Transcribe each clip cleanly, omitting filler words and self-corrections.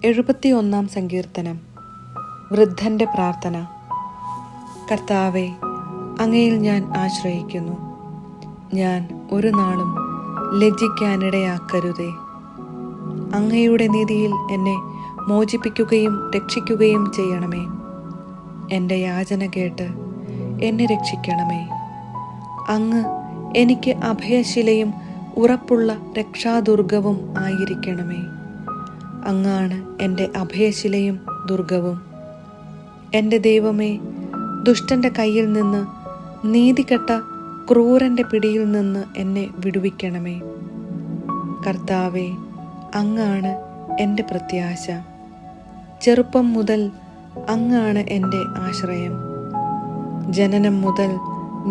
71 സങ്കീർത്തനം. വൃദ്ധന്റെ പ്രാർത്ഥന. കർത്താവേ, അങ്ങയിൽ ഞാൻ ആശ്രയിക്കുന്നു. ഞാൻ ഒരു നാളും ലജ്ജിക്കാനിടയാക്കരുതേ. അങ്ങയുടെ നീതിയിൽ എന്നെ മോചിപ്പിക്കുകയും രക്ഷിക്കുകയും ചെയ്യണമേ. എൻ്റെ യാചന കേട്ട് എന്നെ രക്ഷിക്കണമേ. അങ്ങ് എനിക്ക് അഭയശിലയും ഉറപ്പുള്ള രക്ഷാദുർഗവും ആയിരിക്കണമേ. അങ്ങാണ് എൻ്റെ അഭയശിലയും ദുർഗവും. എൻ്റെ ദൈവമേ, ദുഷ്ടൻ്റെ കയ്യിൽ നിന്ന്, നീതികെട്ട ക്രൂരൻ്റെ പിടിയിൽ നിന്ന് എന്നെ വിടുവിക്കണമേ. കർത്താവേ, അങ്ങാണ് എൻ്റെ പ്രത്യാശ. ചെറുപ്പം മുതൽ അങ്ങാണ് എൻ്റെ ആശ്രയം. ജനനം മുതൽ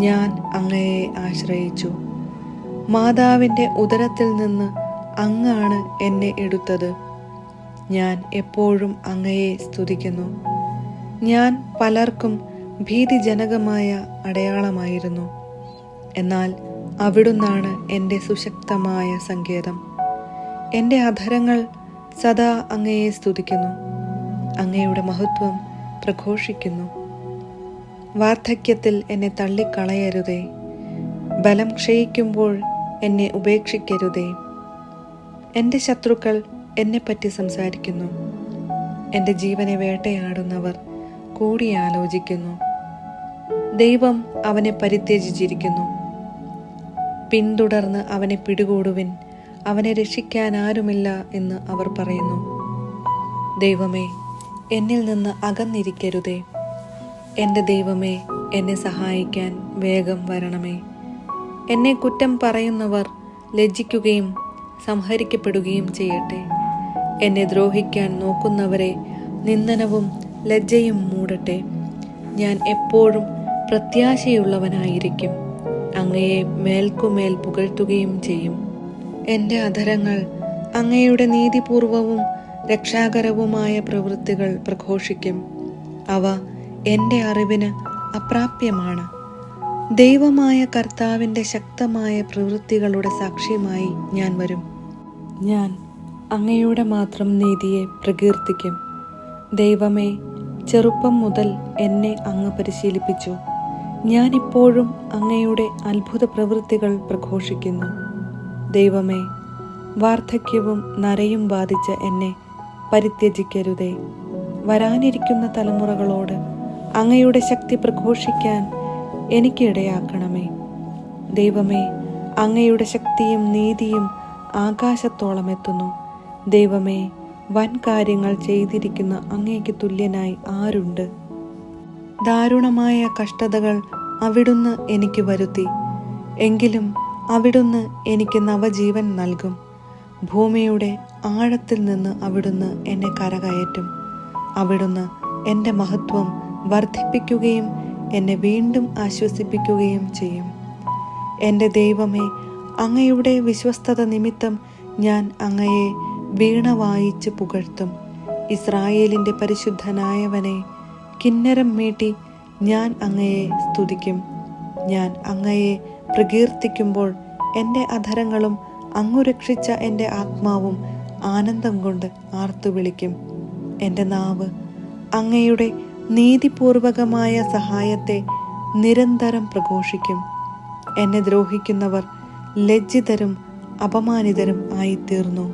ഞാൻ അങ്ങയെ ആശ്രയിച്ചു. മാതാവിൻ്റെ ഉദരത്തിൽ നിന്ന് അങ്ങാണ് എന്നെ എടുത്തത്. ഞാൻ എപ്പോഴും അങ്ങയെ സ്തുതിക്കുന്നു. ഞാൻ പലർക്കും ഭീതിജനകമായ അടയാളമായിരുന്നു. എന്നാൽ അവിടുന്നാണ് എൻ്റെ സുശക്തമായ സങ്കേതം. എൻ്റെ അധരങ്ങൾ സദാ അങ്ങയെ സ്തുതിക്കുന്നു. അങ്ങയുടെ മഹത്വം പ്രഘോഷിക്കുന്നു. വാർദ്ധക്യത്തിൽ എന്നെ തള്ളിക്കളയരുതേ. ബലം ക്ഷയിക്കുമ്പോൾ എന്നെ ഉപേക്ഷിക്കരുതേ. എൻ്റെ ശത്രുക്കൾ എന്നെപ്പറ്റി സംസാരിക്കുന്നു. എൻ്റെ ജീവനെ വേട്ടയാടുന്നവർ കൂടിയാലോചിക്കുന്നു. ദൈവം അവനെ പരിത്യജിച്ചിരിക്കുന്നു. പിന്തുടർന്ന് അവനെ പിടികൂടുവിൻ. അവനെ രക്ഷിക്കാൻ ആരുമില്ല എന്ന് അവർ പറയുന്നു. ദൈവമേ, എന്നിൽ നിന്ന് അകന്നിരിക്കരുതേ. എൻ്റെ ദൈവമേ, എന്നെ സഹായിക്കാൻ വേഗം വരണമേ. എന്നെ കുറ്റം പറയുന്നവർ ലജ്ജിക്കുകയും സംഹരിക്കപ്പെടുകയും ചെയ്യട്ടെ. എന്നെ ദ്രോഹിക്കാൻ നോക്കുന്നവരെ നിന്ദനവും ലജ്ജയും മൂടട്ടെ. ഞാൻ എപ്പോഴും പ്രത്യാശയുള്ളവനായിരിക്കും. അങ്ങയെ മേൽക്കുമേൽ പുകഴ്ത്തുകയും ചെയ്യും. എൻ്റെ അധരങ്ങൾ അങ്ങയുടെ നീതിപൂർവവും രക്ഷാകരവുമായ പ്രവൃത്തികൾ പ്രഘോഷിക്കും. അവ എൻ്റെ അറിവിന് അപ്രാപ്യമാണ്. ദൈവമായ കർത്താവിൻ്റെ ശക്തമായ പ്രവൃത്തികളുടെ സാക്ഷ്യമായി ഞാൻ വരും. ഞാൻ അങ്ങയുടെ മാത്രം നീതിയെ പ്രകീർത്തിക്കും. ദൈവമേ, ചെറുപ്പം മുതൽ എന്നെ അങ്ങ് പരിശീലിപ്പിച്ചു. ഞാനിപ്പോഴും അങ്ങയുടെ അത്ഭുത പ്രവൃത്തികൾ പ്രഘോഷിക്കുന്നു. ദൈവമേ, വാർദ്ധക്യവും നരയും ബാധിച്ച എന്നെ പരിത്യജിക്കരുതേ. വരാനിരിക്കുന്ന തലമുറകളോട് അങ്ങയുടെ ശക്തി പ്രഘോഷിക്കാൻ എനിക്ക് ഇടയാക്കണമേ. ദൈവമേ, അങ്ങയുടെ ശക്തിയും നീതിയും ആകാശത്തോളം എത്തുന്നു. ദൈവമേ, വൻ കാര്യങ്ങൾ ചെയ്തിരിക്കുന്ന അങ്ങേക്ക് തുല്യനായി ആരുണ്ട്? ദാരുണമായ കഷ്ടതകൾ അവിടുന്ന് എനിക്ക് വരുത്തി. എങ്കിലും അവിടുന്ന് എനിക്ക് നവജീവൻ നൽകും. ഭൂമിയുടെ ആഴത്തിൽ നിന്ന് അവിടുന്ന് എന്നെ കരകയറ്റും. അവിടുന്ന് എൻ്റെ മഹത്വം വർദ്ധിപ്പിക്കുകയും എന്നെ വീണ്ടും ആശ്വസിപ്പിക്കുകയും ചെയ്യും. എൻ്റെ ദൈവമേ, അങ്ങയുടെ വിശ്വസ്തത നിമിത്തം ഞാൻ അങ്ങയെ വീണ വായിച്ച് പുകഴ്ത്തും. ഇസ്രായേലിൻ്റെ പരിശുദ്ധനായവനെ, കിന്നരം മീട്ടി ഞാൻ അങ്ങയെ സ്തുതിക്കും. ഞാൻ അങ്ങയെ പ്രകീർത്തിക്കുമ്പോൾ എൻ്റെ അധരങ്ങളും അങ്ങു രക്ഷിച്ച എൻ്റെ ആത്മാവും ആനന്ദം കൊണ്ട് ആർത്തു വിളിക്കും. എൻ്റെ നാവ് അങ്ങയുടെ നീതിപൂർവകമായ സഹായത്തെ നിരന്തരം പ്രഘോഷിക്കും. എന്നെ ദ്രോഹിക്കുന്നവർ ലജ്ജിതരും അപമാനിതരും ആയിത്തീർന്നു.